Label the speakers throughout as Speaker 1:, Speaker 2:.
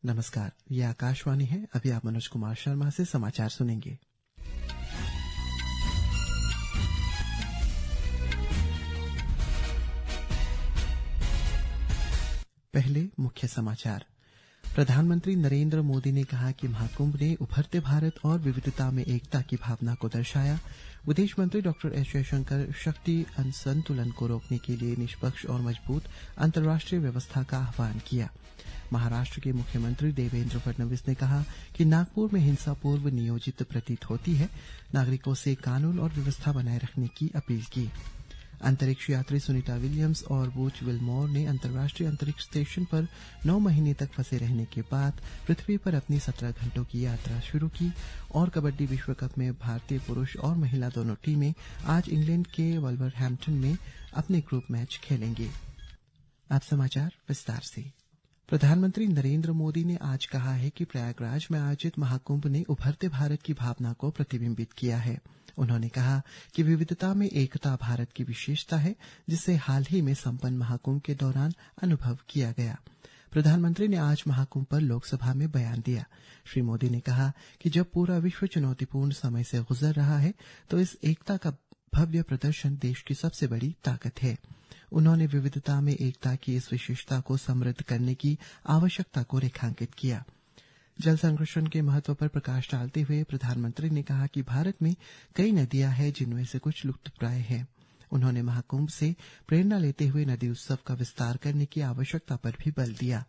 Speaker 1: नमस्कार, ये आकाशवाणी है। अभी आप मनोज कुमार शर्मा से समाचार सुनेंगे। पहले मुख्य समाचार। प्रधानमंत्री नरेंद्र मोदी ने कहा कि महाकुंभ ने उभरते भारत और विविधता में एकता की भावना को दर्शाया। विदेश मंत्री डॉक्टर एस जयशंकर शक्ति असंतुलन को रोकने के लिए निष्पक्ष और मजबूत अंतर्राष्ट्रीय व्यवस्था का आह्वान किया। महाराष्ट्र के मुख्यमंत्री देवेंद्र फडणवीस ने कहा कि नागपुर में हिंसा पूर्व नियोजित प्रतीत होती है। नागरिकों से कानून और व्यवस्था बनाए रखने की अपील की। अंतरिक्ष यात्री सुनीता विलियम्स और बूच विल्मोर ने अंतर्राष्ट्रीय अंतरिक्ष स्टेशन पर 9 महीने तक फंसे रहने के बाद पृथ्वी पर अपनी 17 घंटों की यात्रा शुरू की। और कबड्डी विश्व कप में भारतीय पुरुष और महिला दोनों टीमें आज इंग्लैंड के वुल्वरहैम्पटन में अपने ग्रुप मैच खेलेंगे। अब समाचार विस्तार से। प्रधानमंत्री नरेंद्र मोदी ने आज कहा है कि प्रयागराज में आयोजित महाकुंभ ने उभरते भारत की भावना को प्रतिबिंबित किया है। उन्होंने कहा कि विविधता में एकता भारत की विशेषता है, जिसे हाल ही में संपन्न महाकुंभ के दौरान अनुभव किया गया। प्रधानमंत्री ने आज महाकुंभ पर लोकसभा में बयान दिया। श्री मोदी ने कहा कि जब पूरा विश्व चुनौतीपूर्ण समय से गुजर रहा है, तो इस एकता का भव्य प्रदर्शन देश की सबसे बड़ी ताकत है। उन्होंने विविधता में एकता की इस विशेषता को समृद्ध करने की आवश्यकता को रेखांकित किया। जल संरक्षण के महत्व पर प्रकाश डालते हुए प्रधानमंत्री ने कहा कि भारत में कई नदियां हैं, जिनमें से कुछ लुप्तप्राय हैं। उन्होंने महाकुंभ से प्रेरणा लेते हुए नदी उत्सव का विस्तार करने की आवश्यकता पर भी बल दिया।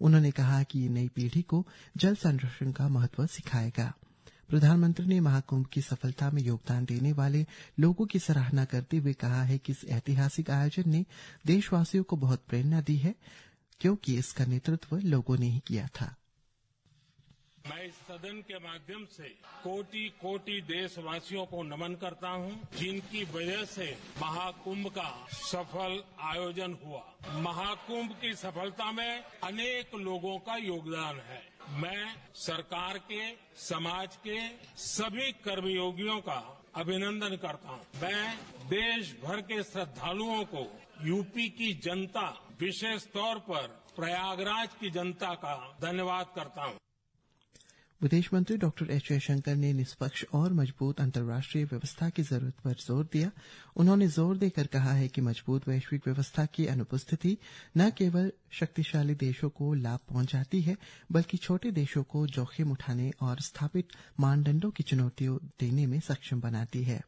Speaker 1: उन्होंने कहा कि ये नई पीढ़ी को जल संरक्षण का महत्व सिखाएगा। प्रधानमंत्री ने महाकुंभ की सफलता में योगदान देने वाले लोगों की सराहना करते हुए कहा है कि इस ऐतिहासिक आयोजन ने देशवासियों को बहुत प्रेरणा दी है, क्योंकि इसका नेतृत्व लोगों ने ही किया था।
Speaker 2: मैं इस सदन के माध्यम से कोटि कोटि देशवासियों को नमन करता हूं, जिनकी वजह से महाकुंभ का सफल आयोजन हुआ। महाकुंभ की सफलता में अनेक लोगों का योगदान है। मैं सरकार के, समाज के सभी कर्मयोगियों का अभिनंदन करता हूं। मैं देश भर के श्रद्धालुओं को, यूपी की जनता, विशेष तौर पर प्रयागराज की जनता का धन्यवाद करता हूं।
Speaker 1: विदेश मंत्री डॉक्टर एस जयशंकर ने निष्पक्ष और मजबूत अंतर्राष्ट्रीय व्यवस्था की जरूरत पर जोर दिया। उन्होंने जोर देकर कहा है कि मजबूत वैश्विक व्यवस्था की अनुपस्थिति न केवल शक्तिशाली देशों को लाभ पहुंचाती है, बल्कि छोटे देशों को जोखिम उठाने और स्थापित मानदंडों की चुनौती देने में सक्षम बनाती है।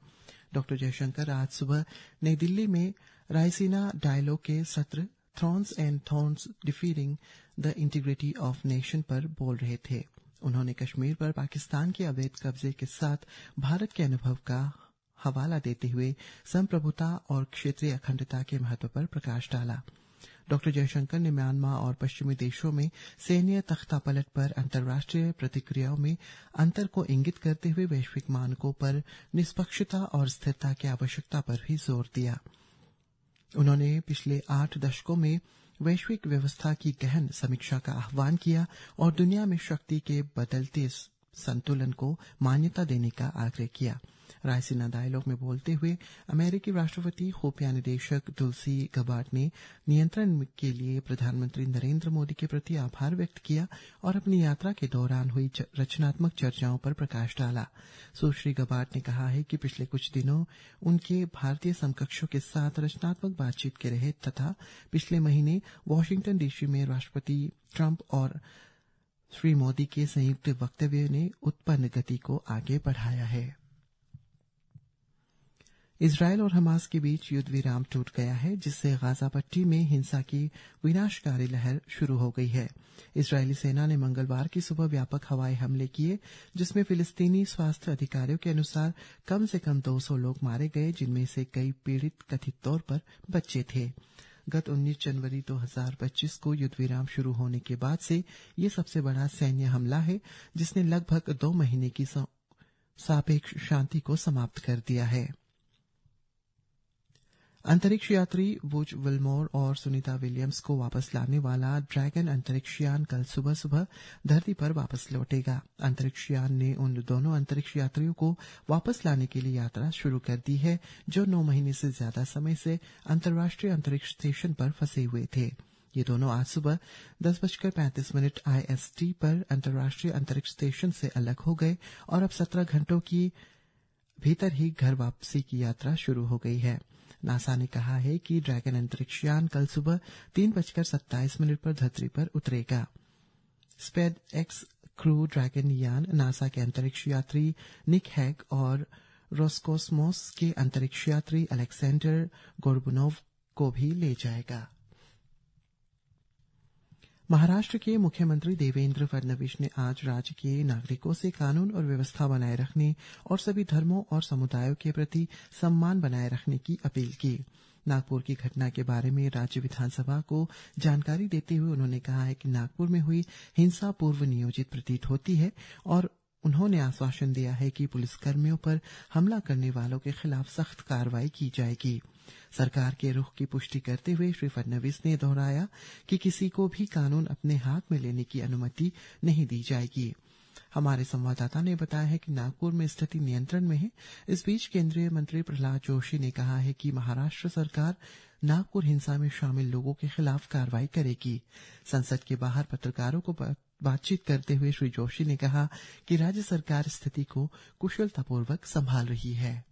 Speaker 1: डॉक्टर जयशंकर आज सुबह नई दिल्ली में रायसीना डायलॉग के सत्र Thrones and thorns defeating the integrity of nation पर बोल रहे थे। उन्होंने कश्मीर पर पाकिस्तान के अवैध कब्जे के साथ भारत के अनुभव का हवाला देते हुए संप्रभुता और क्षेत्रीय अखंडता के महत्व पर प्रकाश डाला। डॉक्टर जयशंकर ने म्यांमार और पश्चिमी देशों में सैन्य तख्तापलट पर अंतर्राष्ट्रीय प्रतिक्रियाओं में अंतर को इंगित करते हुए वैश्विक मानकों पर निष्पक्षता और स्थिरता की आवश्यकता पर भी जोर दिया। उन्होंने पिछले 8 दशकों में वैश्विक व्यवस्था की गहन समीक्षा का आह्वान किया और दुनिया में शक्ति के बदलते संतुलन को मान्यता देने का आग्रह किया। रायसीना डायलॉग में बोलते हुए अमेरिकी राष्ट्रपति खुफिया निदेशक तुलसी गबार्ड ने नियंत्रण के लिए प्रधानमंत्री नरेंद्र मोदी के प्रति आभार व्यक्त किया और अपनी यात्रा के दौरान हुई रचनात्मक चर्चाओं पर प्रकाश डाला। सुश्री गबार्ड ने कहा है कि पिछले कुछ दिनों उनके भारतीय समकक्षों के साथ रचनात्मक बातचीत के रहे तथा पिछले महीने वॉशिंगटन डीसी में राष्ट्रपति ट्रंप और श्री मोदी के संयुक्त वक्तव्य ने उत्पन्न गति को आगे बढ़ाया है। इजरायल और हमास के बीच युद्ध विराम टूट गया है, जिससे गाजा पट्टी में हिंसा की विनाशकारी लहर शुरू हो गई है। इजरायली सेना ने मंगलवार की सुबह व्यापक हवाई हमले किए, जिसमें फिलिस्तीनी स्वास्थ्य अधिकारियों के अनुसार कम से कम 200 लोग मारे गए, जिनमें से कई पीड़ित कथित तौर पर बच्चे थे। गत 19 जनवरी 2025 को युद्ध विराम शुरू होने के बाद से ये सबसे बड़ा सैन्य हमला है, जिसने लगभग 2 महीने की सापेक्ष शांति को समाप्त कर दिया है। अंतरिक्ष यात्री बूच विल्मोर और सुनीता विलियम्स को वापस लाने वाला ड्रैगन अंतरिक्ष यान कल सुबह सुबह धरती पर वापस लौटेगा। अंतरिक्ष यान ने उन दोनों अंतरिक्ष यात्रियों को वापस लाने के लिए यात्रा शुरू कर दी है, जो 9 महीने से ज्यादा समय से अंतर्राष्ट्रीय अंतरिक्ष स्टेशन पर फंसे हुए थे। ये दोनों आज सुबह 10:35 IST पर अंतर्राष्ट्रीय अंतरिक्ष स्टेशन से अलग हो गए और अब 17 घंटों की भीतर ही घर वापसी की यात्रा शुरू हो गई है। नासा ने कहा है कि ड्रैगन अंतरिक्ष यान कल सुबह 3:27 पर धरती पर उतरेगा। स्पेस एक्स क्रू ड्रैगन यान नासा के अंतरिक्ष यात्री निक हैग और रोस्कोसमोस के अंतरिक्ष यात्री अलेक्जेंडर गोर्बुनोव को भी ले जाएगा। महाराष्ट्र के मुख्यमंत्री देवेंद्र फडणवीस ने आज राज्य के नागरिकों से कानून और व्यवस्था बनाए रखने और सभी धर्मों और समुदायों के प्रति सम्मान बनाए रखने की अपील की। नागपुर की घटना के बारे में राज्य विधानसभा को जानकारी देते हुए उन्होंने कहा है कि नागपुर में हुई हिंसा पूर्व नियोजित प्रतीत होती है और उन्होंने आश्वासन दिया है कि पुलिसकर्मियों पर हमला करने वालों के खिलाफ सख्त कार्रवाई की जाएगी। सरकार के रुख की पुष्टि करते हुए श्री फडणवीस ने दोहराया कि किसी को भी कानून अपने हाथ में लेने की अनुमति नहीं दी जाएगी। हमारे संवाददाता ने बताया है कि नागपुर में स्थिति नियंत्रण में है। इस बीच केंद्रीय मंत्री प्रहलाद जोशी ने कहा है कि महाराष्ट्र सरकार नागपुर हिंसा में शामिल लोगों के खिलाफ कार्रवाई करेगी। संसद के बाहर पत्रकारों को बातचीत करते हुए श्री जोशी ने कहा कि राज्य सरकार स्थिति को कुशलतापूर्वक संभाल रही है।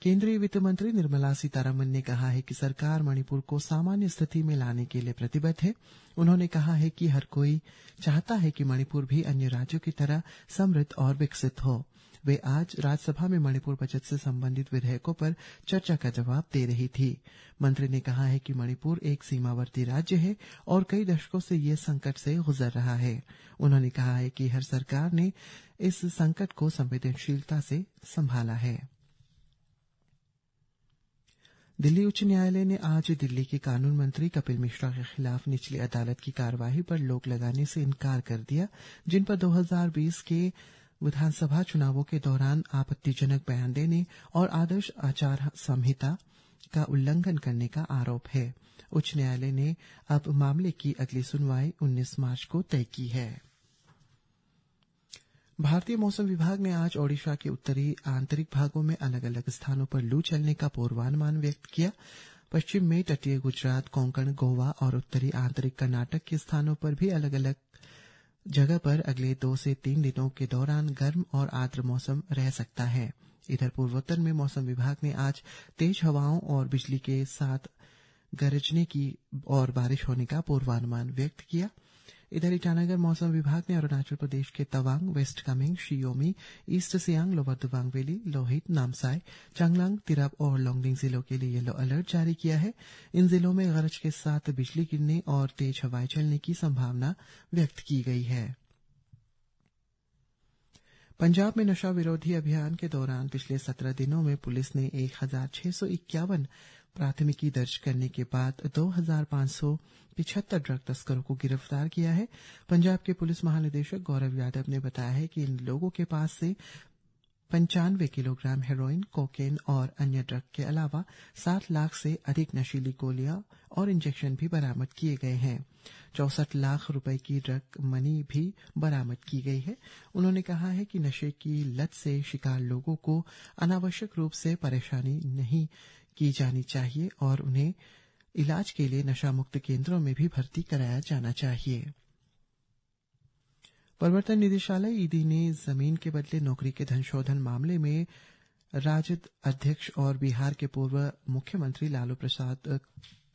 Speaker 1: केंद्रीय वित्त मंत्री निर्मला सीतारमण ने कहा है कि सरकार मणिपुर को सामान्य स्थिति में लाने के लिए प्रतिबद्ध है। उन्होंने कहा है कि हर कोई चाहता है कि मणिपुर भी अन्य राज्यों की तरह समृद्ध और विकसित हो। वे आज राज्यसभा में मणिपुर बजट से संबंधित विधेयकों पर चर्चा का जवाब दे रही थी। मंत्री ने कहा है कि मणिपुर एक सीमावर्ती राज्य है और कई दशकों से ये संकट से गुजर रहा है। उन्होंने कहा है कि हर सरकार ने इस संकट को संवेदनशीलता से संभाला है। दिल्ली उच्च न्यायालय ने आज दिल्ली के कानून मंत्री कपिल मिश्रा के खिलाफ निचली अदालत की कार्यवाही पर रोक लगाने से इनकार कर दिया, जिन पर 2020 के विधानसभा चुनावों के दौरान आपत्तिजनक बयान देने और आदर्श आचार संहिता का उल्लंघन करने का आरोप है। उच्च न्यायालय ने अब मामले की अगली सुनवाई 19 मार्च को तय की है। भारतीय मौसम विभाग ने आज ओडिशा के उत्तरी आंतरिक भागों में अलग अलग स्थानों पर लू चलने का पूर्वानुमान व्यक्त किया। पश्चिम में तटीय गुजरात, कोंकण, गोवा और उत्तरी आंतरिक कर्नाटक के स्थानों पर भी अलग अलग जगह पर अगले 2 से 3 दिनों के दौरान गर्म और आर्द्र मौसम रह सकता है। इधर पूर्वोत्तर में मौसम विभाग ने आज तेज हवाओं और बिजली के साथ गरजने की और बारिश होने का पूर्वानुमान व्यक्त किया। इधर ईटानगर मौसम विभाग ने अरुणाचल प्रदेश के Tawang, West Kameng, Shi Yomi, East Siang, Lower Dibang Valley, Lohit, Namsai, Changlang, Tirap और लोंगडिंग जिलों के लिए येलो अलर्ट जारी किया है। इन जिलों में गरज के साथ बिजली गिरने और तेज हवाएं चलने की संभावना व्यक्त की गई है। पंजाब में नशा विरोधी अभियान के दौरान पिछले 17 दिनों में पुलिस ने 1651 प्राथमिकी दर्ज करने के बाद 2575 ड्रग तस्करों को गिरफ्तार किया है। पंजाब के पुलिस महानिदेशक गौरव यादव ने बताया है कि इन लोगों के पास से 95 किलोग्राम हेरोइन, कोकेन और अन्य ड्रग के अलावा 7 लाख से अधिक नशीली गोलियां और इंजेक्शन भी बरामद किए गए हैं। 64 लाख रुपए की ड्रग मनी भी बरामद की गई है। उन्होंने कहा है कि नशे की लत से शिकार लोगों को अनावश्यक रूप से परेशानी नहीं की जानी चाहिए और उन्हें इलाज के लिए नशा मुक्त केंद्रों में भी भर्ती कराया जाना चाहिए। प्रवर्तन निदेशालय ईडी ने जमीन के बदले नौकरी के धनशोधन मामले में राजद अध्यक्ष और बिहार के पूर्व मुख्यमंत्री लालू प्रसाद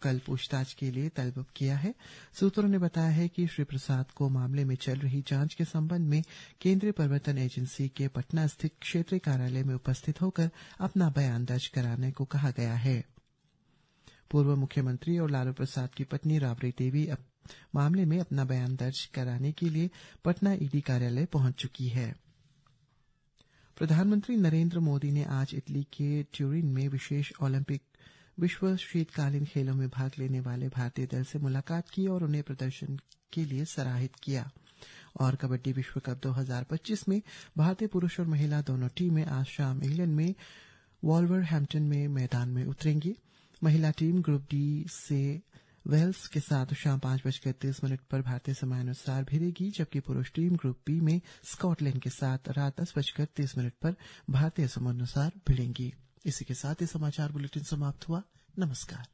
Speaker 1: कल पूछताछ के लिए तलब किया है। सूत्रों ने बताया है कि श्री प्रसाद को मामले में चल रही जांच के संबंध में केंद्रीय प्रवर्तन एजेंसी के पटना स्थित क्षेत्रीय कार्यालय में उपस्थित होकर अपना बयान दर्ज कराने को कहा गया है। पूर्व मुख्यमंत्री और लालू प्रसाद की पत्नी राबड़ी देवी मामले में अपना बयान दर्ज कराने के लिए पटना ईडी कार्यालय पहुंच चुकी है। प्रधानमंत्री नरेंद्र मोदी ने आज इटली के ट्यूरिन में विशेष ओलंपिक विश्व शीतकालीन खेलों में भाग लेने वाले भारतीय दल से मुलाकात की और उन्हें प्रदर्शन के लिए सराहित किया। और कबड्डी विश्व कप 2025 में भारतीय पुरुष और महिला दोनों टीमें आज शाम इंग्लैंड में वॉल्वरहैम्पटन में मैदान में उतरेंगी। महिला टीम ग्रुप डी से वेल्स के साथ शाम 5:30 पर भारतीय समयानुसार भिड़ेगी, जबकि पुरुष टीम ग्रुप बी में स्कॉटलैंड के साथ रात 10:30 पर भारतीय समयानुसार भिड़ेंगी। इसी के साथ ये समाचार बुलेटिन समाप्त हुआ। नमस्कार।